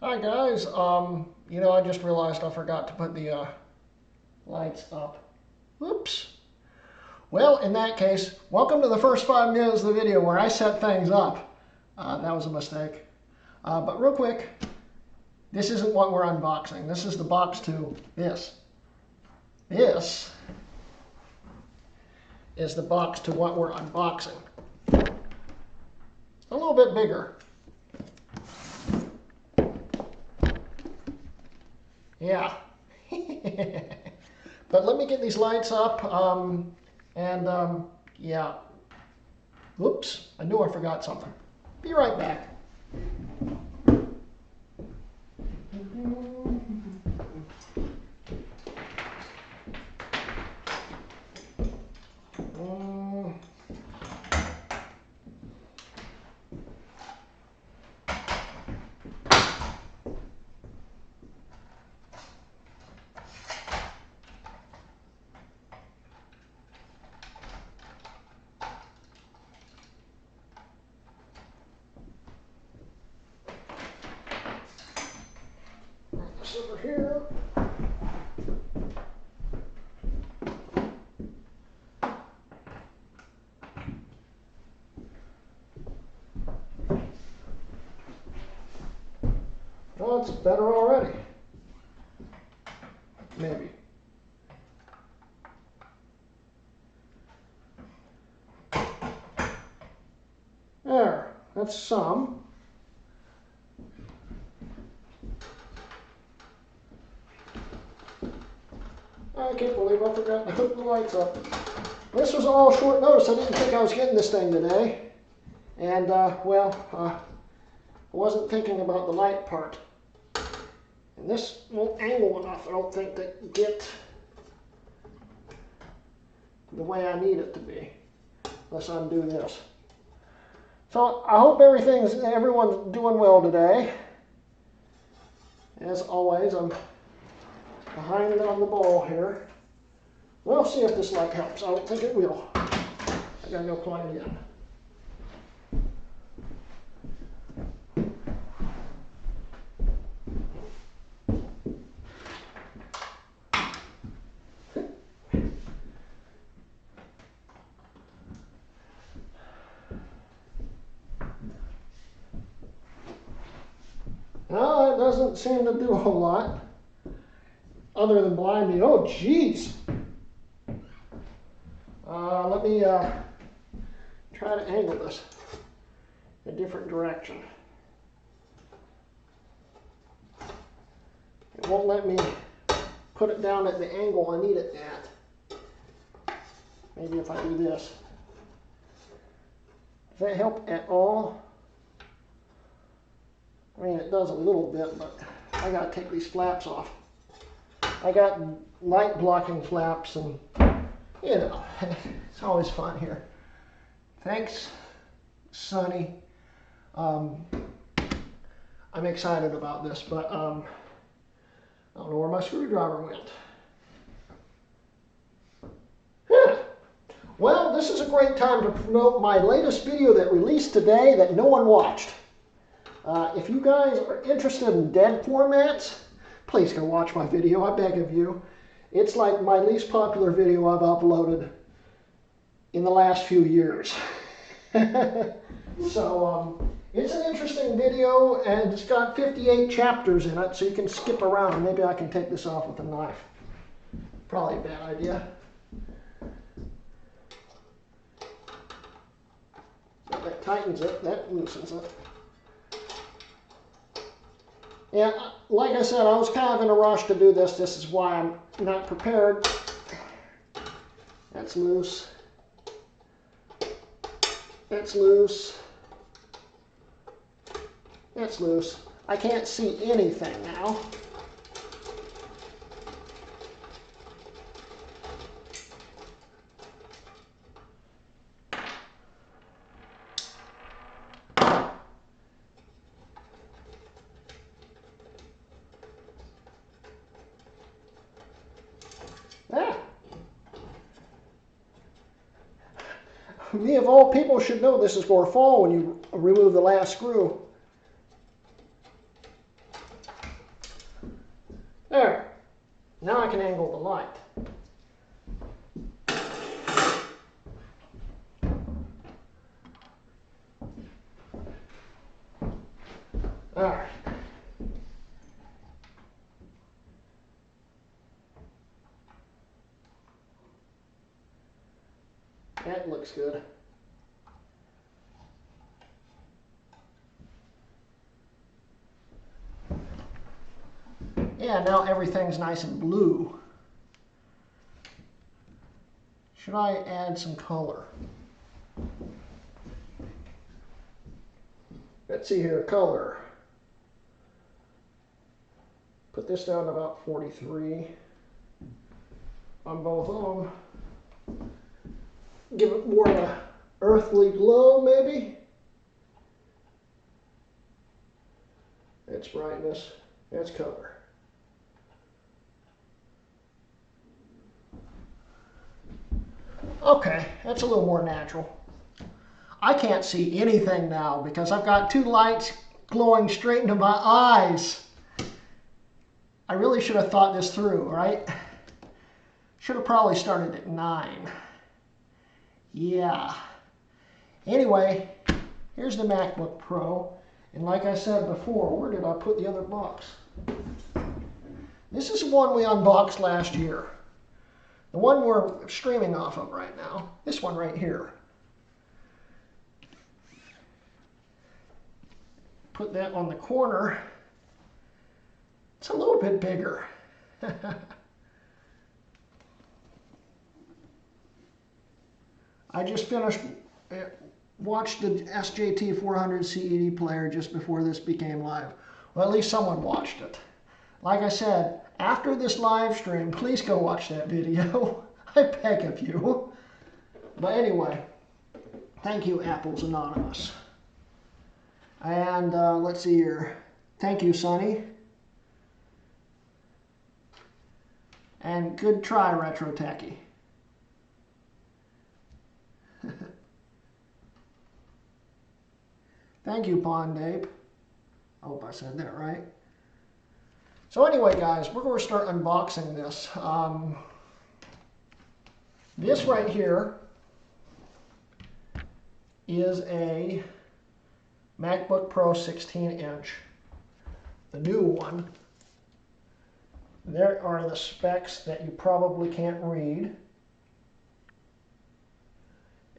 Hi guys, I just realized I forgot to put the lights up. Whoops. Well, in that case, welcome to the first 5 minutes of the video where I set things up. That was a mistake. But real quick, this isn't what we're unboxing. This is the box to this. This is the box to what we're unboxing. A little bit bigger. Yeah. But let me get these lights up, yeah. Oops, I knew I forgot something. Be right back. This over here. Well, it's better already. Maybe. There, that's some. I can't believe I forgot to hook the lights up. This was all short notice. I didn't think I was getting this thing today. And, I wasn't thinking about the light part. And this won't angle enough, I don't think, to get the way I need it to be. Unless I undo this. So, I hope everyone's doing well today. As always, I'm behind on the ball here. We'll see if this light helps. I don't think it will. I gotta go plug it in. No, it doesn't seem to do a whole lot. Other than blind me. Oh, jeez. Let me try to angle this in a different direction. It won't let me put it down at the angle I need it at. Maybe if I do this. Does that help at all? I mean, it does a little bit, but I gotta take these flaps off. I got light blocking flaps and, it's always fun here. Thanks, Sonny. I'm excited about this, but I don't know where my screwdriver went. Well, this is a great time to promote my latest video that released today that no one watched. If you guys are interested in dead formats, please go watch my video, I beg of you. It's like my least popular video I've uploaded in the last few years. So, it's an interesting video, and it's got 58 chapters in it, so you can skip around. Maybe I can take this off with a knife. Probably a bad idea. So that tightens it, that loosens it. Yeah, like I said, I was kind of in a rush to do this. This is why I'm not prepared. That's loose. That's loose. That's loose. I can't see anything now. Me of all people should know this is going to fall when you remove the last screw. There. Now I can angle the light. All right. That looks good. Yeah, now everything's nice and blue. Should I add some color? Let's see here, color. Put this down to about 43 on both of them. Give it more of a earthly glow, maybe. That's brightness, that's color. Okay, that's a little more natural. I can't see anything now because I've got two lights glowing straight into my eyes. I really should have thought this through, right? Should have probably started at 9. Yeah. Anyway, here's the MacBook Pro. And like I said before, where did I put the other box? This is the one we unboxed last year. The one we're streaming off of right now. This one right here. Put that on the corner. It's a little bit bigger. I just finished, watched the SJT 400 CED player just before this became live. Well, at least someone watched it. Like I said, after this live stream, please go watch that video. I beg of you. But anyway, thank you, Apple's Anonymous. And let's see here. Thank you, Sonny. And good try, Retro Techie. Thank you, Pondape. I hope I said that right. So anyway, guys, we're going to start unboxing this. This right here is a MacBook Pro 16-inch, the new one. There are the specs that you probably can't read.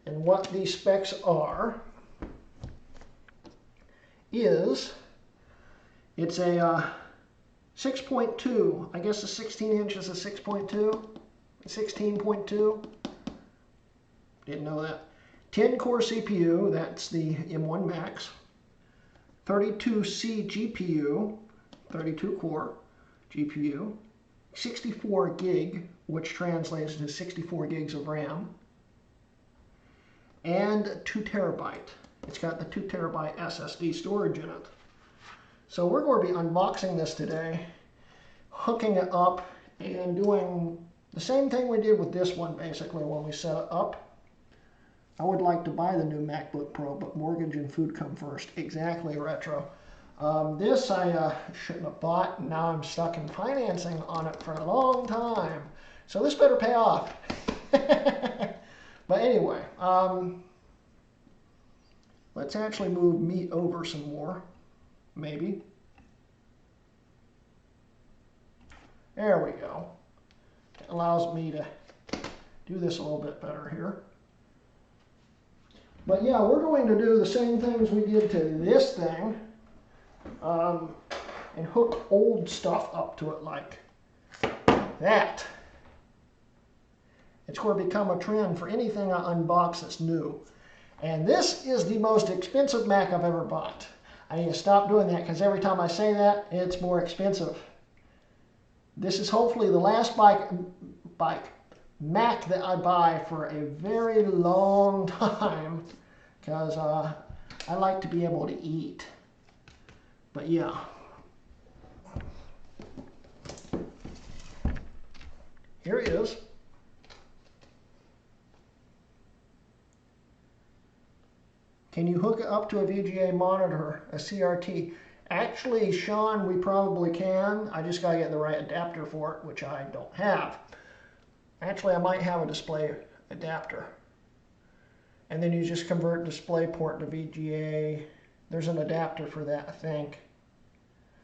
And what these specs are is, it's a 6.2, I guess the 16 inch is a 6.2, 16.2, didn't know that. 10 core CPU, that's the M1 Max, 32C GPU, 32 core GPU, 64 gig, which translates to 64 gigs of RAM, and 2 terabyte. It's got the 2 terabyte SSD storage in it. So we're going to be unboxing this today, hooking it up, and doing the same thing we did with this one basically when we set it up. I would like to buy the new MacBook Pro, but mortgage and food come first. Exactly, Retro. This I shouldn't have bought, and now I'm stuck in financing on it for a long time. So this better pay off. But anyway, let's actually move meat over some more, maybe. There we go. It allows me to do this a little bit better here. But yeah, we're going to do the same things we did to this thing, and hook old stuff up to it like that. It's going to become a trend for anything I unbox that's new. And this is the most expensive Mac I've ever bought. I need to stop doing that because every time I say that, it's more expensive. This is hopefully the last Mac that I buy for a very long time because I like to be able to eat. But yeah. Here it is. Can you hook it up to a VGA monitor, a CRT? Actually, Sean, we probably can. I just got to get the right adapter for it, which I don't have. Actually, I might have a display adapter. And then you just convert DisplayPort to VGA. There's an adapter for that, I think.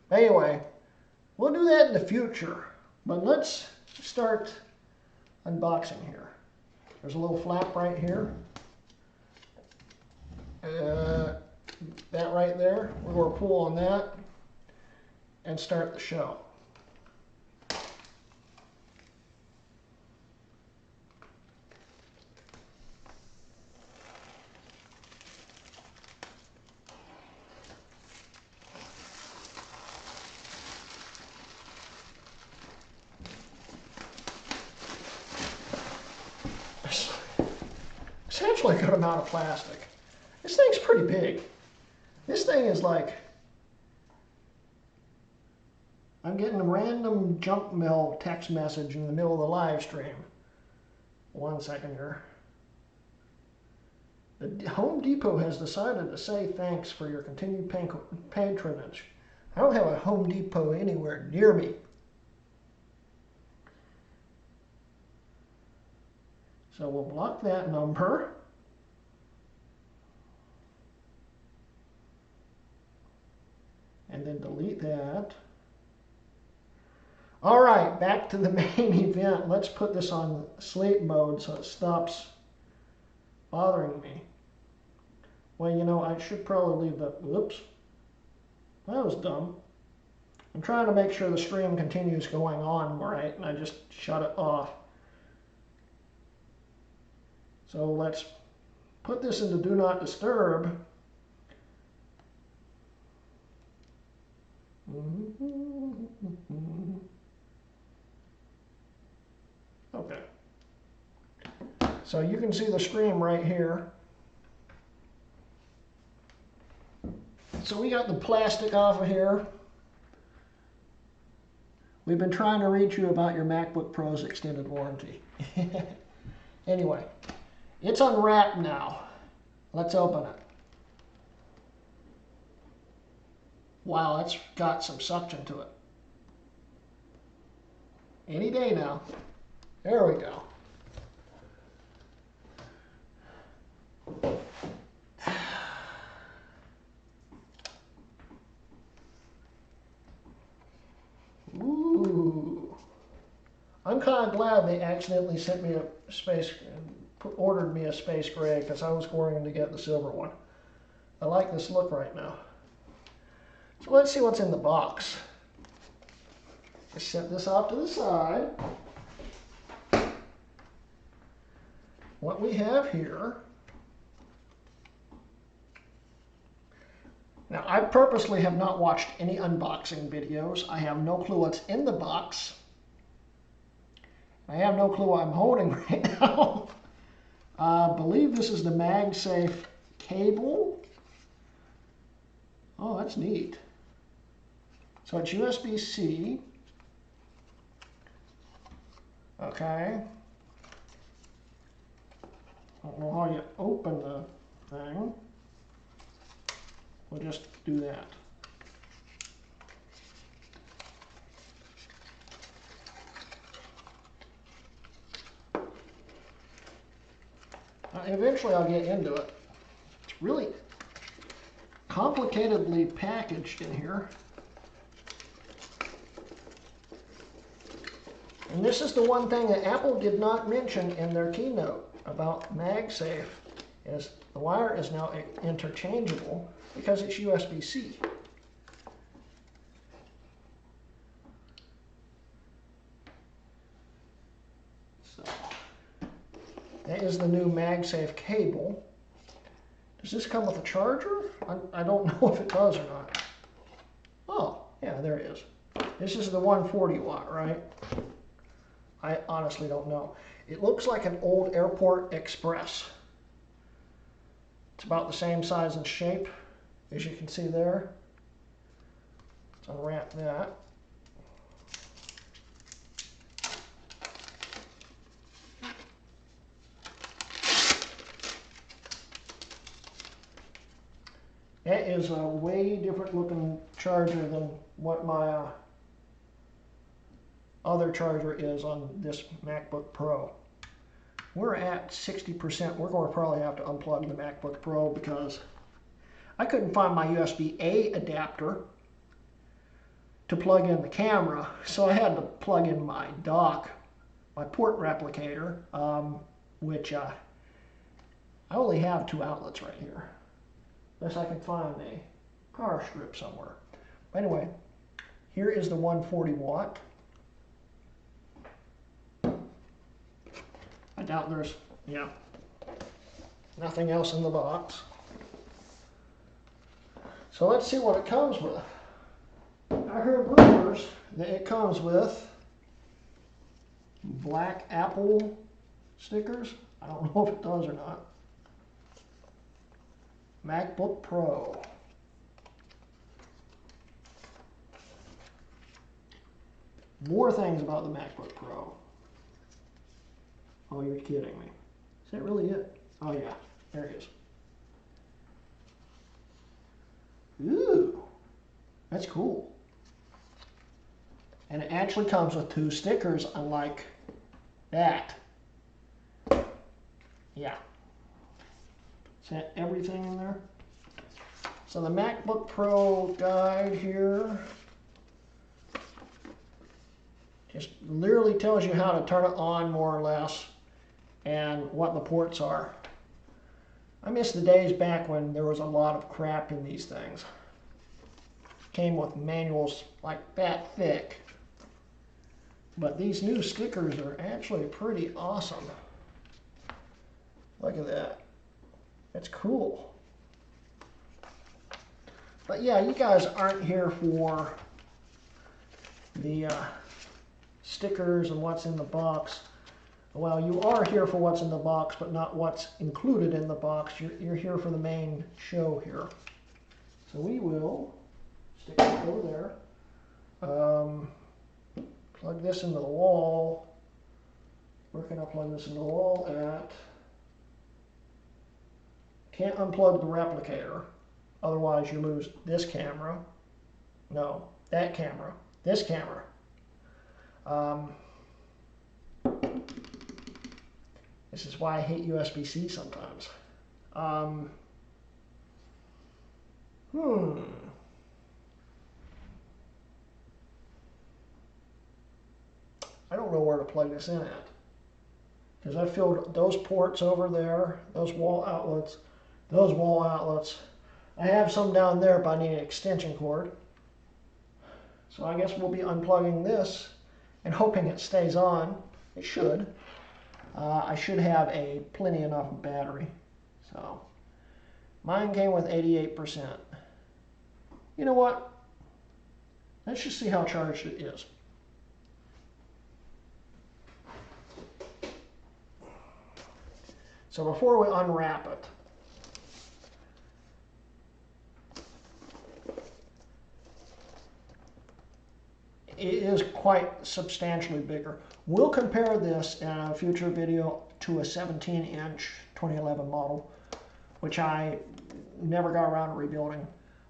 But anyway, we'll do that in the future. But let's start unboxing here. There's a little flap right here. That right there, we're going to pull on that and start the show. Essentially a good amount of plastic. This thing's pretty big. This thing is like, I'm getting a random junk mail text message in the middle of the live stream. 1 second here. The Home Depot has decided to say thanks for your continued patronage. I don't have a Home Depot anywhere near me. So we'll block that number. And then delete that. All right, back to the main event. Let's put this on sleep mode so it stops bothering me. Well, you know, I should probably leave that. Whoops. That was dumb. I'm trying to make sure the stream continues going on right, and I just shut it off. So let's put this into Do Not Disturb. Okay. So you can see the stream right here. So we got the plastic off of here. We've been trying to reach you about your MacBook Pro's extended warranty. Anyway, it's unwrapped now. Let's open it. Wow, that's got some suction to it. Any day now. There we go. Ooh. I'm kind of glad they accidentally sent me a ordered me a space gray, because I was going to get the silver one. I like this look right now. So let's see what's in the box. Let's set this off to the side. What we have here. Now, I purposely have not watched any unboxing videos. I have no clue what's in the box. I have no clue what I'm holding right now. I believe this is the MagSafe cable. Oh, that's neat. So it's USB-C. Okay. I don't know how you open the thing. We'll just do that. Eventually I'll get into it. It's really complicatedly packaged in here. And this is the one thing that Apple did not mention in their keynote about MagSafe, is the wire is now interchangeable because it's USB-C. So that is the new MagSafe cable. Does this come with a charger? I don't know if it does or not. Oh, yeah, there it is. This is the 140 watt, right? I honestly don't know. It looks like an old Airport Express. It's about the same size and shape, as you can see there. Let's unwrap that. That is a way different looking charger than what my other charger is on this MacBook Pro. We're at 60%. We're going to probably have to unplug the MacBook Pro because I couldn't find my USB-A adapter to plug in the camera, so I had to plug in my dock, my port replicator, which I only have 2 outlets right here. Unless I can find a power strip somewhere. But anyway, here is the 140 watt. I doubt there's, nothing else in the box. So let's see what it comes with. I heard rumors that it comes with black Apple stickers. I don't know if it does or not. MacBook Pro. More things about the MacBook Pro. Oh, you're kidding me. Is that really it? Oh yeah, there it is. Ooh, that's cool. And it actually comes with 2 stickers, unlike that. Yeah. Is that everything in there? So the MacBook Pro guide here just literally tells you how to turn it on, more or less, and what the ports are. I miss the days back when there was a lot of crap in these things. Came with manuals like that thick. But these new stickers are actually pretty awesome. Look at that. That's cool. But yeah, you guys aren't here for the stickers and what's in the box. Well, you are here for what's in the box, but not what's included in the box. You're here for the main show here. So we will stick it over there. Plug this into the wall. Where can I plug this into the wall at? Can't unplug the replicator. Otherwise you lose this camera. No, that camera. This camera. This is why I hate USB-C sometimes. I don't know where to plug this in at. Because I filled those ports over there, those wall outlets, those wall outlets. I have some down there, but I need an extension cord. So I guess we'll be unplugging this and hoping it stays on. It should. I should have a plenty enough battery. So mine came with 88%. You know what? Let's just see how charged it is. So before we unwrap it, it is quite substantially bigger. We'll compare this in a future video to a 17-inch 2011 model, which I never got around to rebuilding.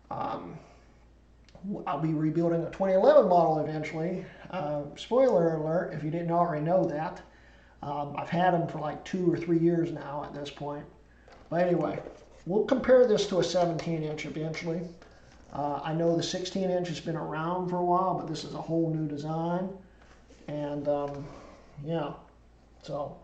I'll be rebuilding a 2011 model eventually. Spoiler alert, if you didn't already know that. I've had them for like 2 or 3 years now at this point. But anyway, we'll compare this to a 17-inch eventually. I know the 16-inch has been around for a while, but this is a whole new design. And yeah, so.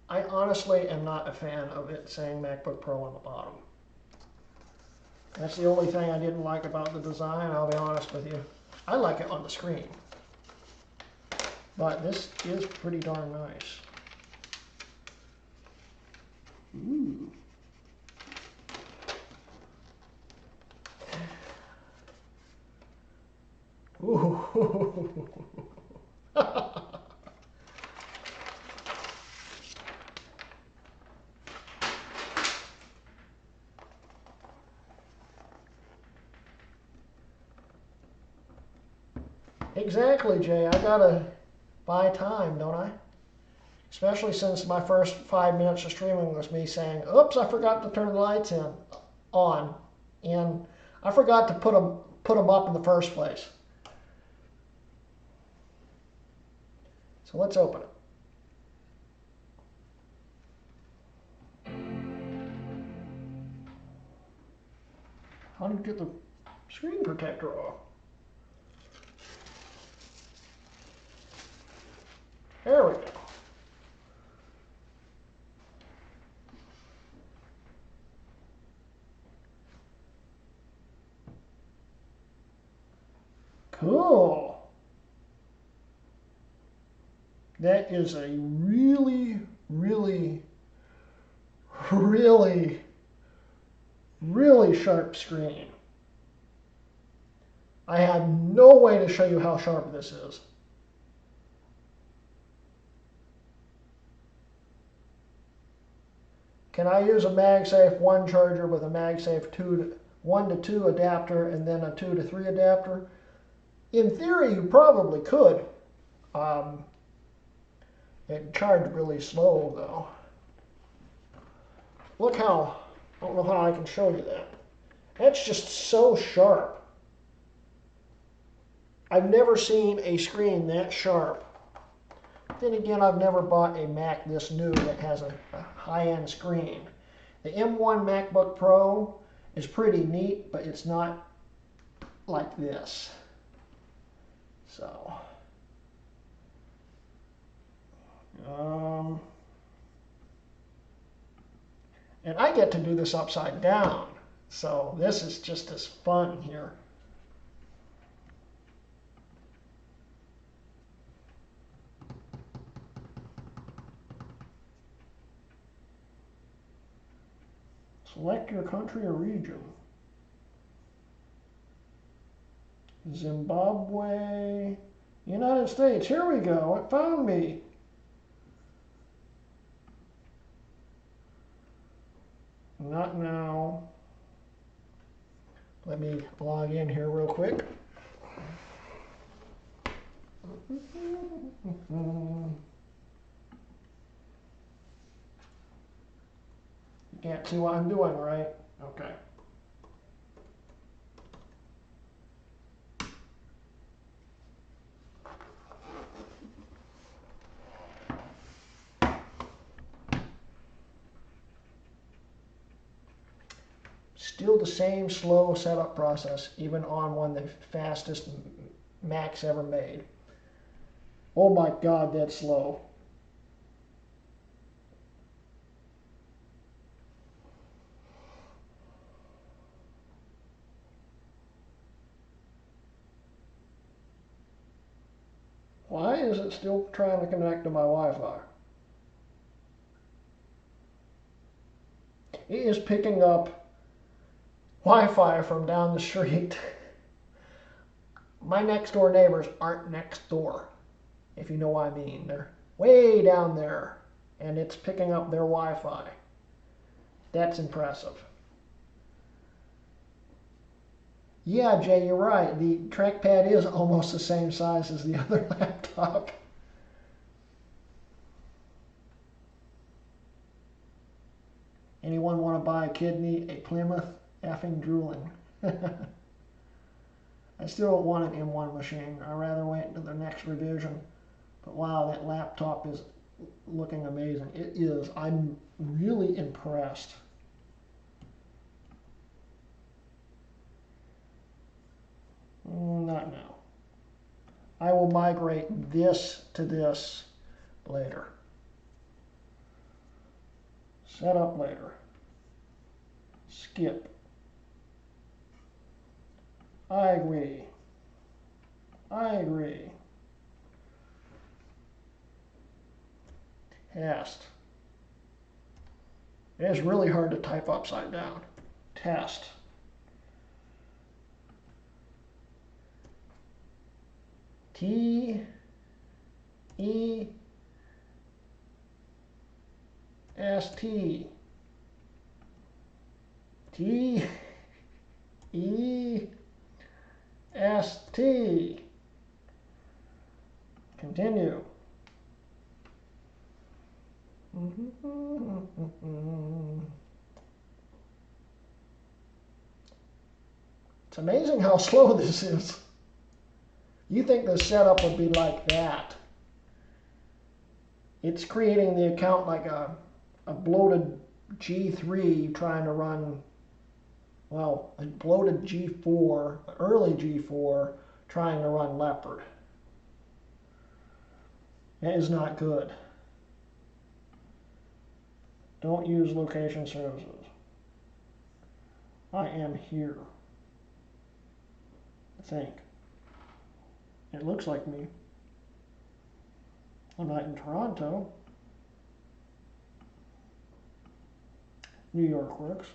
I honestly am not a fan of it saying MacBook Pro on the bottom. That's the only thing I didn't like about the design, I'll be honest with you. I like it on the screen. But this is pretty darn nice. Ooh. Ooh. Exactly, Jay. I got a buy time, don't I? Especially since my first 5 minutes of streaming was me saying, oops, I forgot to turn the lights on. And I forgot to put them up in the first place. So let's open it. How do you get the screen protector off? There we go. Cool. That is a really, really, really, really sharp screen. I have no way to show you how sharp this is. Can I use a MagSafe 1 charger with a MagSafe 1 to 2 adapter and then a 2 to 3 adapter? In theory, you probably could. It charged really slow, though. Look how, I don't know how I can show you that. That's just so sharp. I've never seen a screen that sharp. Then again, I've never bought a Mac this new that has a high-end screen. The M1 MacBook Pro is pretty neat, but it's not like this. So, and I get to do this upside down. So this is just as fun here. Select your country or region. Zimbabwe, United States. Here we go. It found me. Not now. Let me log in here real quick. You can't see what I'm doing, right? Okay. Still the same slow setup process, even on one of the fastest Macs ever made. Oh my God, that's slow. Why is it still trying to connect to my Wi-Fi? It is picking up Wi-Fi from down the street. My next door neighbors aren't next door, if you know what I mean. They're way down there, and it's picking up their Wi-Fi. That's impressive. Yeah, Jay, you're right. The trackpad is almost the same size as the other laptop. Anyone want to buy a kidney, a Plymouth? Effing drooling. I still don't want an M1 machine. I'd rather wait until the next revision. But wow, that laptop is looking amazing. It is. I'm really impressed. Not now. I will migrate this to this later. Set up later. Skip. I agree. I agree. Test. It's really hard to type upside down. Test. T E S T T E S T. Continue. It's amazing how slow this is. You think the setup would be like that. It's creating the account like a bloated G3 trying to run, well, a bloated G4, early G4 trying to run Leopard. That is not good. Don't use location services. I am here. I think. It looks like me. I'm not in Toronto. New York works.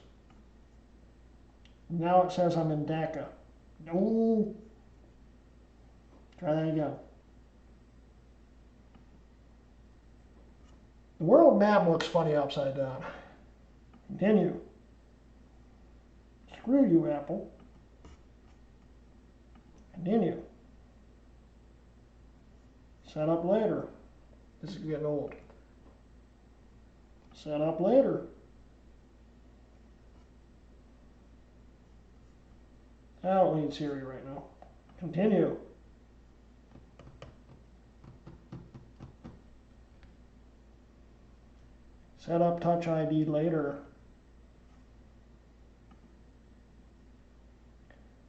Now it says I'm in DACA. No. Try that again. The world map looks funny upside down. Continue. Screw you, Apple. Continue. Set up later. This is getting old. Set up later. I don't need Siri right now. Continue. Set up Touch ID later.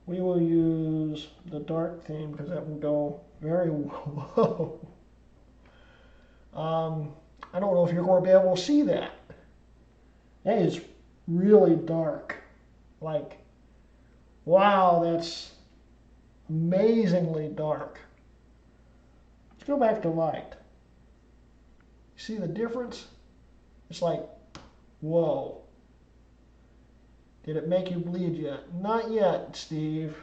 We will use the dark theme because that will go very low. I don't know if you're going to be able to see that. That is really dark. Like, wow, that's amazingly dark. Let's go back to light. You see the difference? It's like, whoa. Did it make you bleed yet? Not yet, Steve.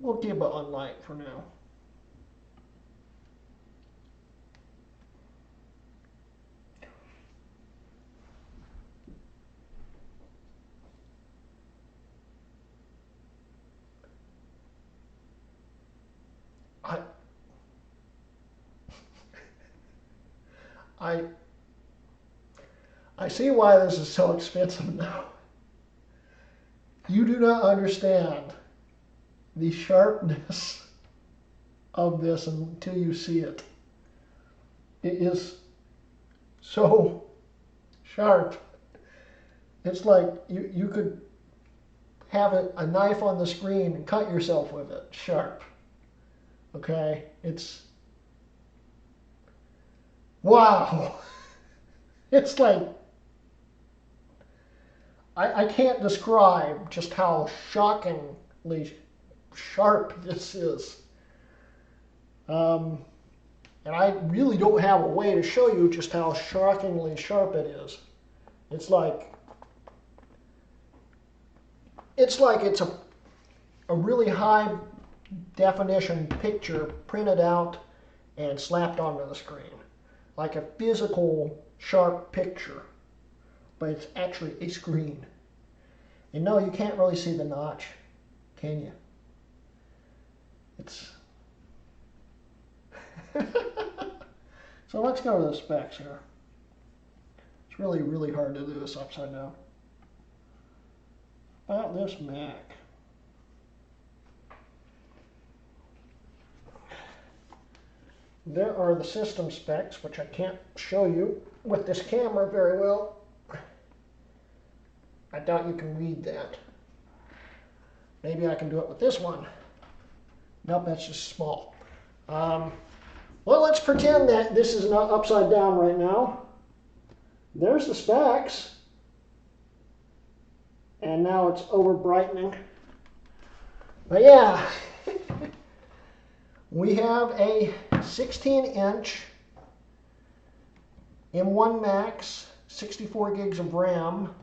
We'll keep it on light for now. I see why this is so expensive now. You do not understand the sharpness of this until you see it. It is so sharp. It's like you could have a knife on the screen and cut yourself with it. Sharp. Okay? It's... wow. It's like... I can't describe just how shockingly sharp this is. And I really don't have a way to show you just how shockingly sharp it is. It's like it's a really high definition picture printed out and slapped onto the screen. Like a physical sharp picture. But it's actually a screen. And no, you can't really see the notch, can you? It's... So let's go to the specs here. It's really, really hard to do this upside down. About this Mac. There are the system specs, which I can't show you with this camera very well. I doubt you can read that. Maybe I can do it with this one. Nope, that's just small. Well, let's pretend that this is not upside down right now. There's the specs. And now it's over brightening. But yeah, we have a 16-inch M1 Max, 64 gigs of RAM.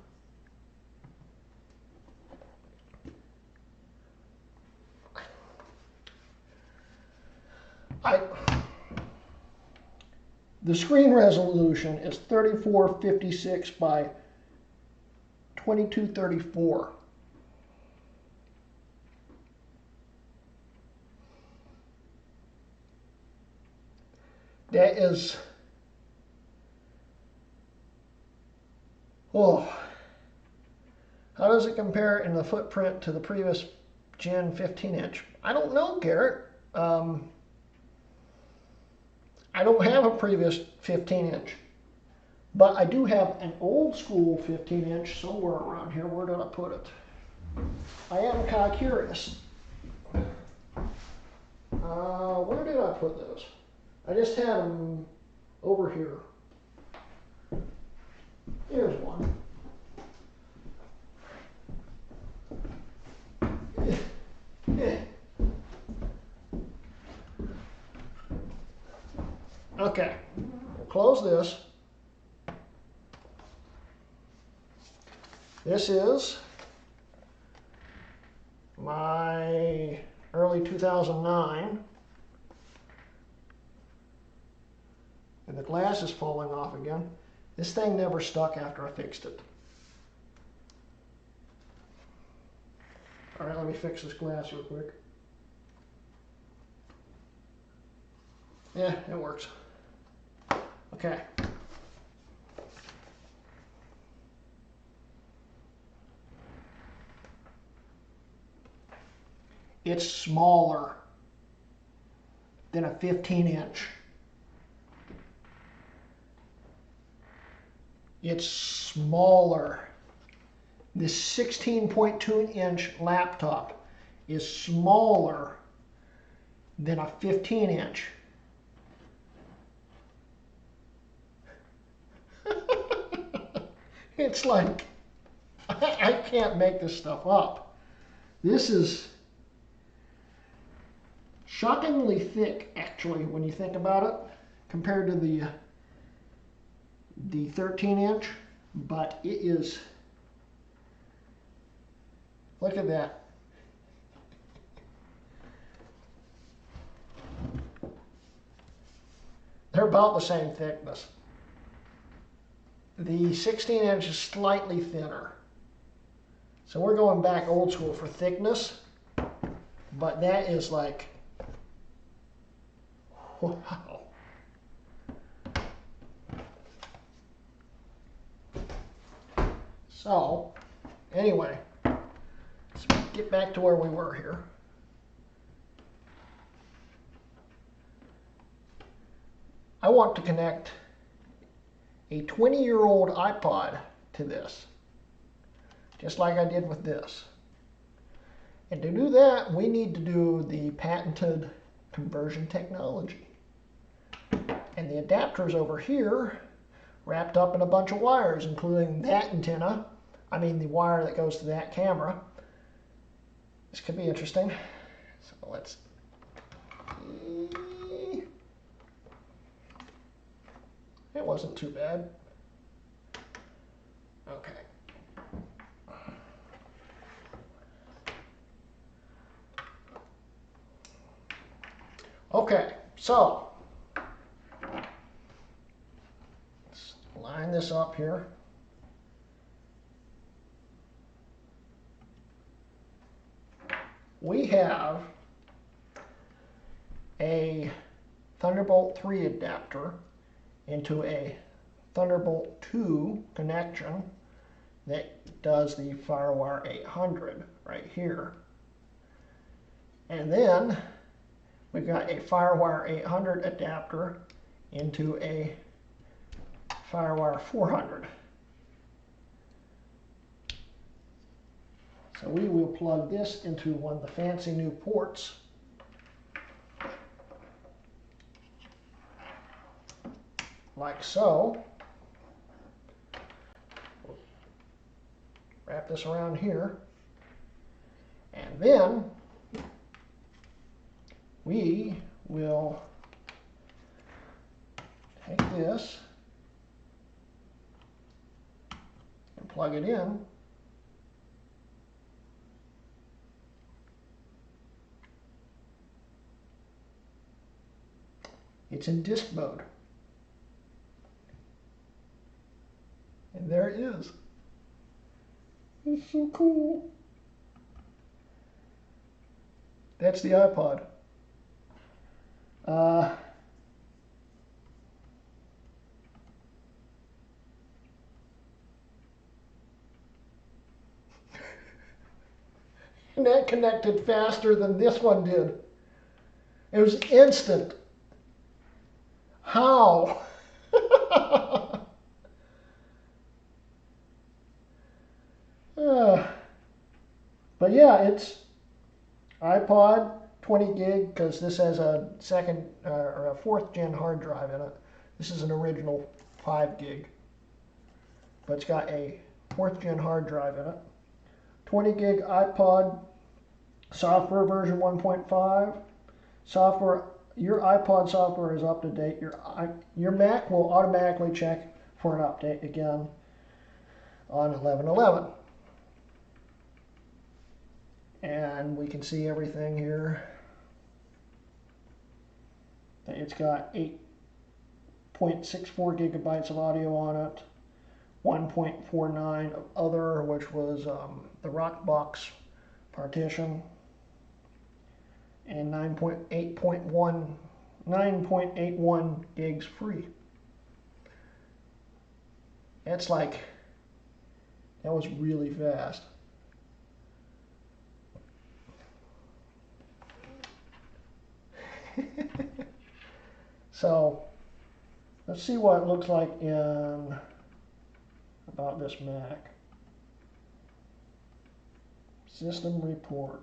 The screen resolution is 3456 by 2234. That is, oh, how does it compare in the footprint to the previous Gen 15-inch? I don't know, Garrett. I don't have a previous 15-inch, but I do have an old school 15-inch somewhere around here. Where did I put it? I am kind of curious. Where did I put those? I just had them over here. Here's one. Okay, we'll close this. This is my early 2009. And the glass is falling off again. This thing never stuck after I fixed it. All right, let me fix this glass real quick. Yeah, it works. Okay. It's smaller than a 15-inch. It's smaller. This 16.2-inch laptop is smaller than a 15-inch. It's like, I can't make this stuff up. This is shockingly thick, actually, when you think about it, compared to the 13-inch, but it is, look at that. They're about the same thickness. The 16-inch is slightly thinner. So we're going back old school for thickness, but that is like, wow. So, anyway, let's get back to where we were here. I want to connect a 20-year-old iPod to this, just like I did with this. And to do that, we need to do the patented conversion technology. And the adapter's over here, wrapped up in a bunch of wires, including that antenna, the wire that goes to that camera. This could be interesting. So let's see. It wasn't too bad. Okay. Okay, so let's line this up here. We have a Thunderbolt 3 adapter into a Thunderbolt 2 connection that does the FireWire 800 right here. And then we've got a FireWire 800 adapter into a FireWire 400. So we will plug this into one of the fancy new ports. Like so. Wrap this around here. And then we will take this and plug it in. It's in disk mode. And there it is. It's so cool. That's the iPod. And that connected faster than this one did. It was instant. How? But yeah, it's iPod 20 gig because this has a second or a fourth gen hard drive in it. This is an original 5 gig, but it's got a fourth gen hard drive in it. 20 gig iPod software version 1.5. Software, your iPod software is up to date. Your Mac will automatically check for an update again on 11/11. And we can see everything here. It's got 8.64 gigabytes of audio on it, 1.49 of other, which was the Rockbox partition, and 9.81 gigs free. That's like, that was really fast. So let's see what it looks like in about this Mac. System report.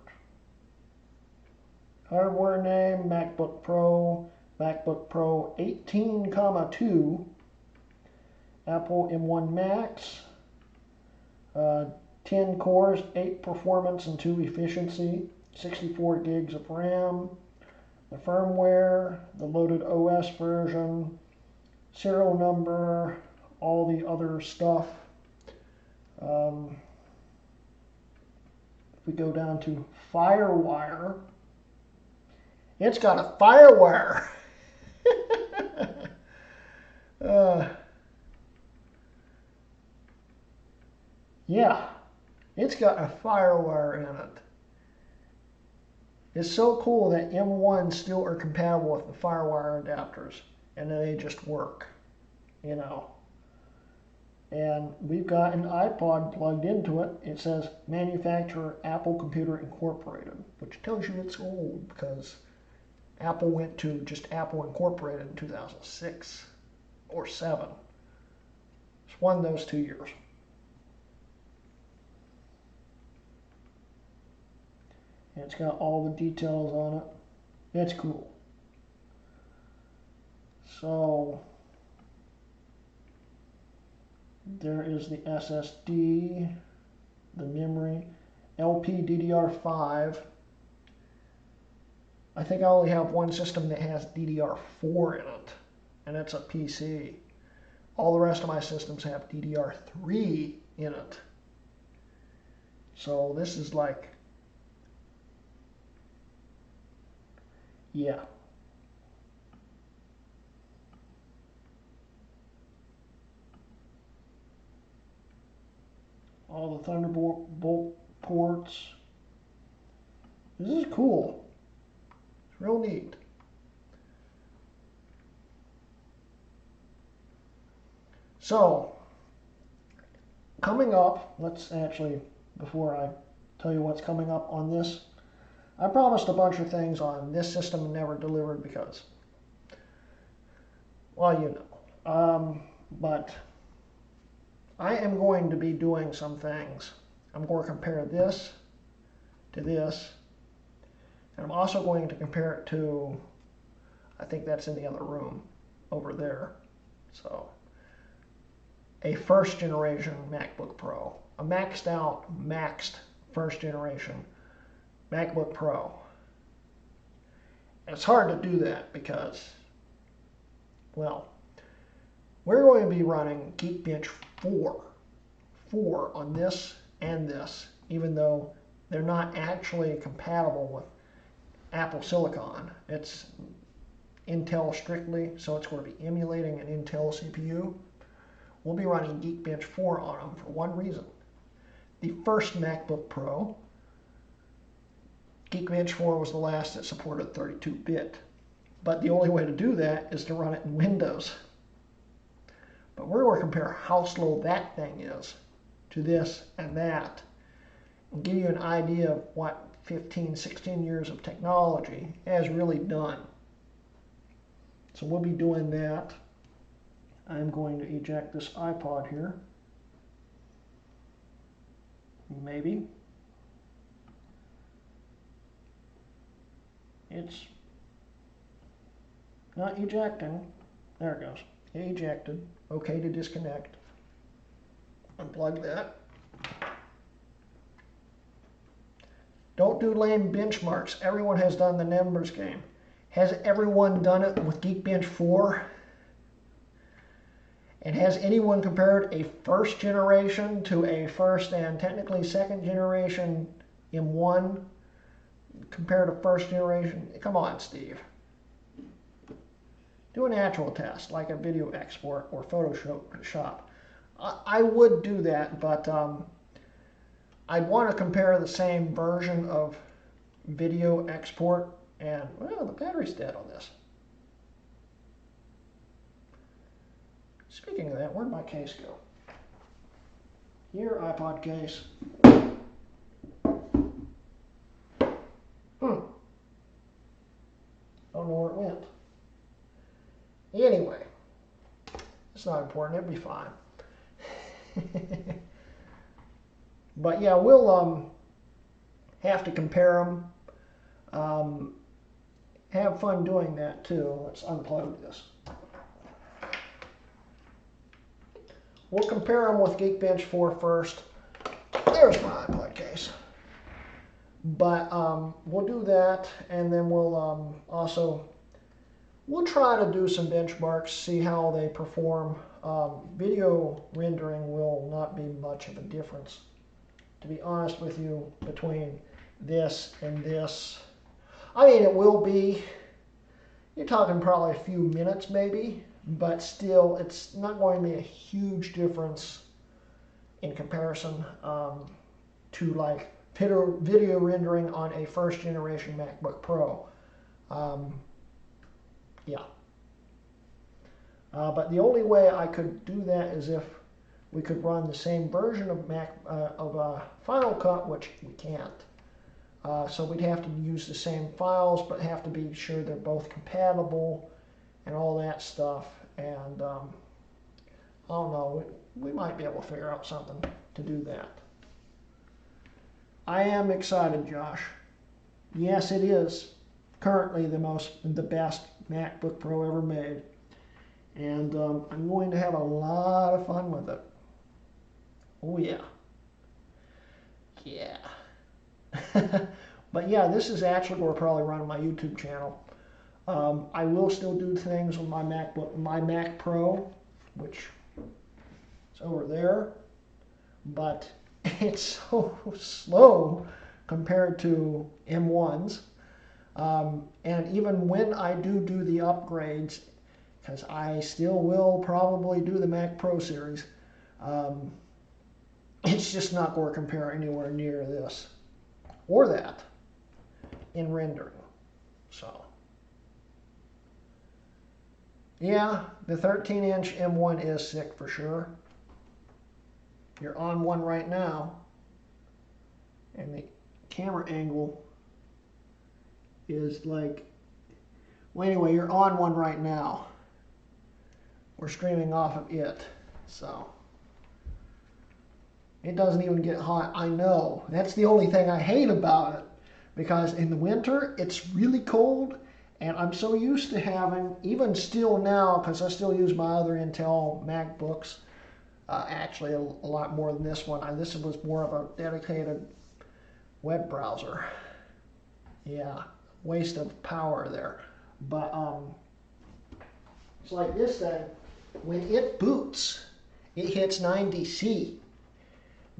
Hardware name, MacBook Pro, MacBook Pro 18,2, Apple M1 Max, 10 cores, 8 performance and 2 efficiency, 64 gigs of RAM, the firmware, the loaded OS version, serial number, all the other stuff. If we go down to FireWire, it's got a FireWire. Yeah, it's got a FireWire in it. It's so cool that M1s still are compatible with the FireWire adapters, and they just work, you know. And we've got an iPod plugged into it. It says manufacturer Apple Computer Incorporated, which tells you it's old because Apple went to just Apple Incorporated in 2006 or 7. It's one of those 2 years. And it's got all the details on it. It's cool. So there is the SSD, the memory, LPDDR5. I think I only have one system that has DDR4 in it, and it's a PC. All the rest of my systems have DDR3 in it. So this is like, yeah. All the Thunderbolt ports. This is cool. It's real neat. So, coming up, let's actually, before I tell you what's coming up on this, I promised a bunch of things on this system and never delivered because, well, you know. But I am going to be doing some things. I'm going to compare this to this, and I'm also going to compare it to, I think that's in the other room over there. So, a first generation MacBook Pro, a maxed first generation MacBook Pro. It's hard to do that because, well, we're going to be running Geekbench 4 on this and this, even though they're not actually compatible with Apple Silicon. It's Intel strictly, so it's going to be emulating an Intel CPU. We'll be running Geekbench 4 on them for one reason. The first MacBook Pro, Geekbench 4 was the last that supported 32-bit. But the only way to do that is to run it in Windows. But we're going to compare how slow that thing is to this and that, and give you an idea of what 15, 16 years of technology has really done. So we'll be doing that. I'm going to eject this iPod here. Maybe. It's not ejecting. There it goes. Ejected. Okay to disconnect. Unplug that. Don't do lame benchmarks. Everyone has done the numbers game. Has everyone done it with Geekbench 4? And has anyone compared a first generation to a first and technically second generation M1 compared to first generation? Come on, Steve. Do an actual test, like a video export or Photoshop. I would do that, but I'd want to compare the same version of video export, and, well, the battery's dead on this. Speaking of that, where'd my case go? Here, iPod case. Don't know where it went. Anyway, it's not important. It'll be fine. But yeah, we'll have to compare them. Have fun doing that too. Let's unplug this. We'll compare them with Geekbench 4 first. There's my iPod case. But we'll do that, and then we'll we'll try to do some benchmarks, see how they perform. Video rendering will not be much of a difference, to be honest with you, between this and this. I mean, it will be, you're talking probably a few minutes maybe, but still, it's not going to be a huge difference in comparison to like video rendering on a first generation MacBook Pro. Yeah. But the only way I could do that is if we could run the same version of Final Cut, which we can't. So we'd have to use the same files, but have to be sure they're both compatible and all that stuff. And I don't know, we might be able to figure out something to do that. I am excited, Josh. Yes, it is currently the best MacBook Pro ever made. And I'm going to have a lot of fun with it. Oh yeah. Yeah. But yeah, this is actually where I'll probably run my YouTube channel. I will still do things with my Mac Pro, which is over there, but it's so slow compared to M1s. And even when I do the upgrades, because I still will probably do the Mac Pro series, it's just not going to compare anywhere near this or that in rendering. So yeah, the 13-inch M1 is sick for sure. You're on one right now, and the camera angle is like, well, anyway, you're on one right now. We're streaming off of it, so it doesn't even get hot. I know, that's the only thing I hate about it, because in the winter it's really cold, and I'm so used to having, even still now, because I still use my other Intel MacBooks, actually a lot more than this one. This was more of a dedicated web browser. Yeah, waste of power there. But it's like this thing, when it boots, it hits 90°C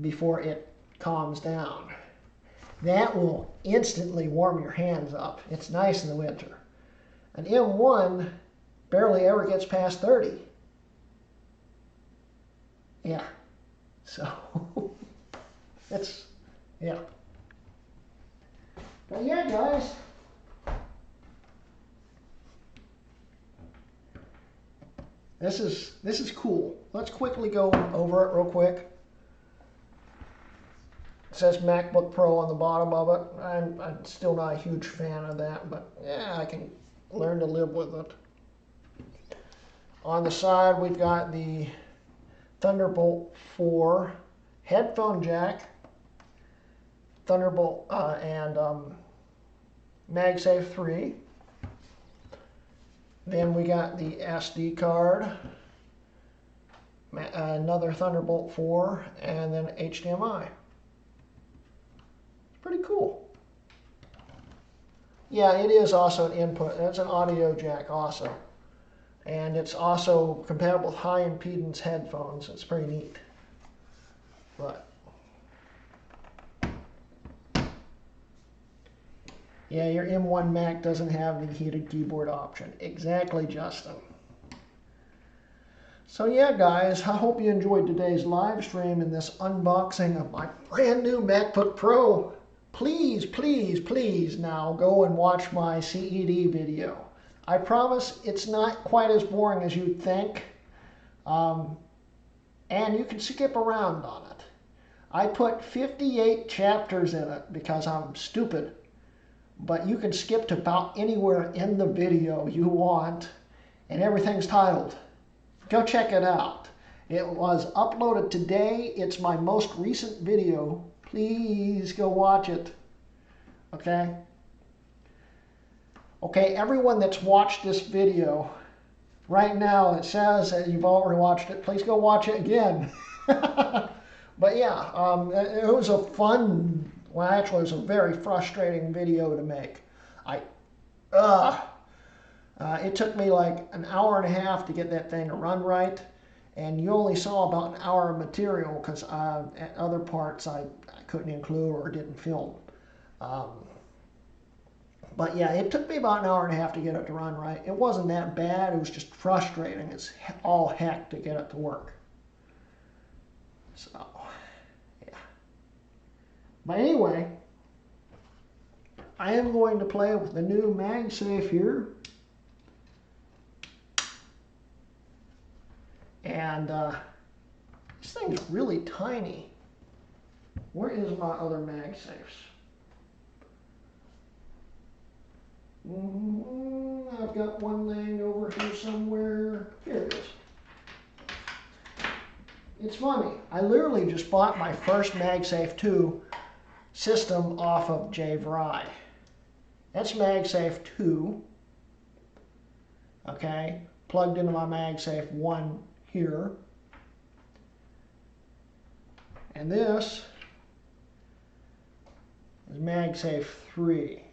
before it calms down. That will instantly warm your hands up. It's nice in the winter. An M1 barely ever gets past 30. Yeah, so it's, yeah. But yeah, guys, this is cool. Let's quickly go over it real quick. says MacBook Pro on the bottom of it. I'm still not a huge fan of that, but yeah, I can learn to live with it. On the side, we've got the Thunderbolt 4 headphone jack, Thunderbolt and MagSafe 3. Then we got the SD card, another Thunderbolt 4, and then HDMI. It's pretty cool. Yeah, it is also an input. It's an audio jack also. And it's also compatible with high impedance headphones. It's pretty neat. But yeah, your M1 Mac doesn't have the heated keyboard option. Exactly, Justin. So yeah, guys, I hope you enjoyed today's live stream and this unboxing of my brand new MacBook Pro. Please, please, please now go and watch my CED video. I promise it's not quite as boring as you'd think. And you can skip around on it. I put 58 chapters in it because I'm stupid. But you can skip to about anywhere in the video you want, and everything's titled. Go check it out. It was uploaded today. It's my most recent video. Please go watch it. Okay? Okay, everyone that's watched this video, right now it says that you've already watched it. Please go watch it again. But yeah, it was a fun, well actually it was a very frustrating video to make. It took me like an hour and a half to get that thing to run right, and you only saw about an hour of material because at other parts I couldn't include or didn't film. But yeah, it took me about an hour and a half to get it to run right. It wasn't that bad, it was just frustrating as all heck to get it to work. So, yeah. But anyway, I am going to play with the new MagSafe here. And this thing's really tiny. Where is my other MagSafes? I've got one laying over here somewhere. Here it is. It's funny. I literally just bought my first MagSafe 2 system off of JVry. That's MagSafe 2. Okay. Plugged into my MagSafe 1 here. And this is MagSafe 3.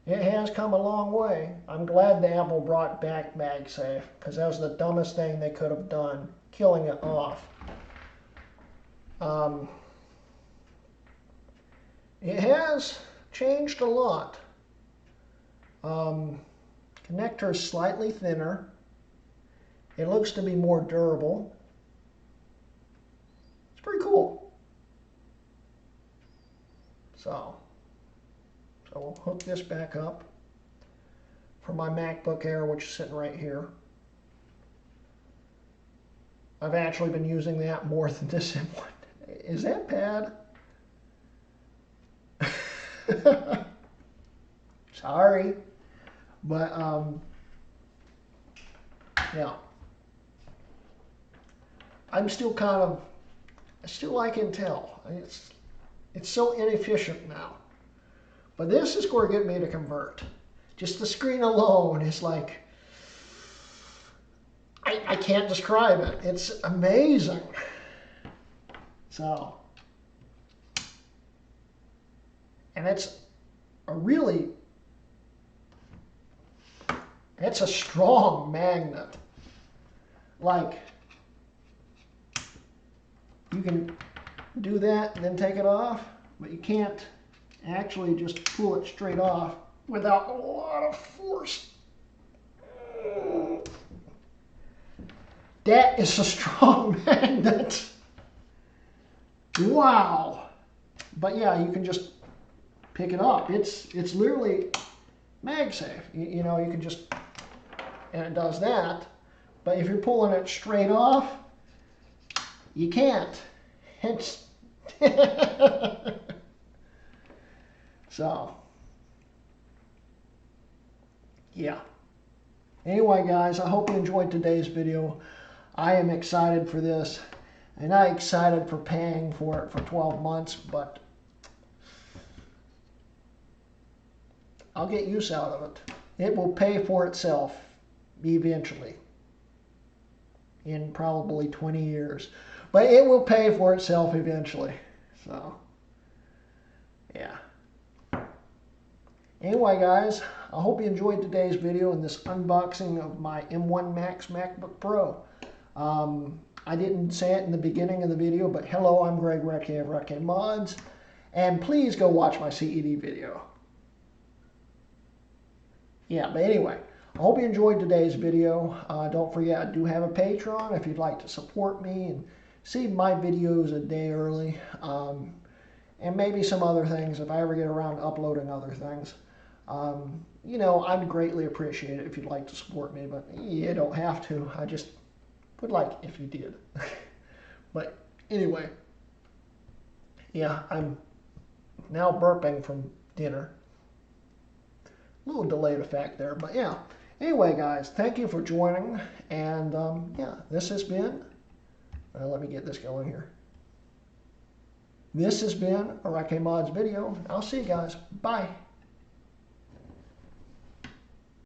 It has come a long way. I'm glad the Apple brought back MagSafe because that was the dumbest thing they could have done, killing it off. It has changed a lot. Connector is slightly thinner. It looks to be more durable. It's pretty cool. So we'll hook this back up for my MacBook Air, which is sitting right here. I've actually been using that more than this M1. Is that bad? Sorry. But, yeah. I'm still kind of, I still like Intel. It's so inefficient now. But this is going to get me to convert. Just the screen alone is like, I can't describe it. It's amazing. So, and it's a really, it's a strong magnet. Like, you can do that and then take it off, but you can't actually just pull it straight off without a lot of force. That is a strong magnet. Wow. But yeah, you can just pick it up. It's literally MagSafe. You know, you can just, and it does that. But if you're pulling it straight off, you can't. It's so, yeah. Anyway, guys, I hope you enjoyed today's video. I am excited for this. And I'm excited for paying for it for 12 months, but I'll get use out of it. It will pay for itself eventually, in probably 20 years. But it will pay for itself eventually. So, yeah. Anyway, guys, I hope you enjoyed today's video and this unboxing of my M1 Max MacBook Pro. I didn't say it in the beginning of the video, but hello, I'm Greg Retke of Retke Mods, and please go watch my CED video. Yeah, but anyway, I hope you enjoyed today's video. Don't forget, I do have a Patreon if you'd like to support me and see my videos a day early, and maybe some other things if I ever get around to uploading other things. You know, I'd greatly appreciate it if you'd like to support me, but you don't have to. I just would like if you did. But anyway, yeah, I'm now burping from dinner. A little delayed effect there, but yeah. Anyway, guys, thank you for joining, and yeah, this has been, let me get this going here. This has been a Retke Mods video. I'll see you guys. Bye.